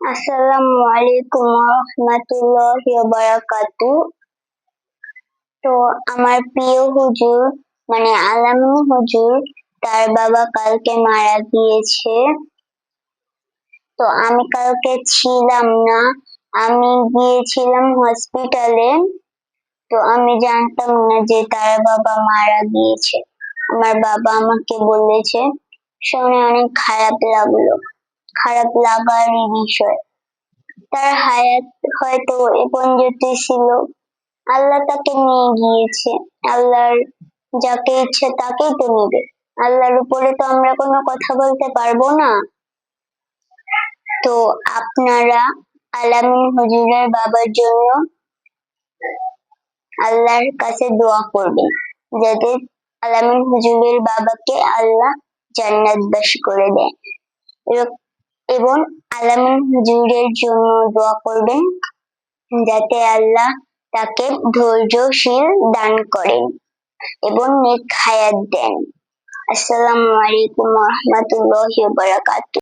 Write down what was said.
আসসালামু আলাইকুম রহমতুল্লাহি ওয়া বারাকাতুহু। তো আমার প্রিয় হুজুর মানে আলামিন হুজুর, তার বাবা কালকে মারা গিয়েছে। তো আমি কালকে ছিলাম না, আমি গিয়েছিলাম হসপিটালে। তো আমি জানতাম না যে তার বাবা মারা গিয়েছে। আমার বাবা আমাকে বলেছে, শুনে অনেক খারাপ লাগলো। খারাপ লাগারই বিষয়। তার হায়াত হয়তো এ পর্যন্ত ছিল, আল্লাহ তাকে নিয়ে গিয়েছে। আল্লাহর যাকে ইচ্ছে তাকেই তো নেবে। আল্লাহর উপরে তো আমরা কোনো কথা বলতে পারবো না। তো আপনারা আলামিন হুজুরের বাবার জন্য আল্লাহর কাছে দোয়া করবেন, যাতে আলামিন হুজুরের বাবাকে আল্লাহ জান্নাতবাসী করে দেয়। এবং আলামিন হুজুরের জন্য দোয়া করবেন, যাতে আল্লাহ তাকে ধৈর্যশীল দান করেন এবং নেক হায়াত দেন। আসসালামু আলাইকুম রহমতুল্লাহি ওয়া বারাকাতুহু।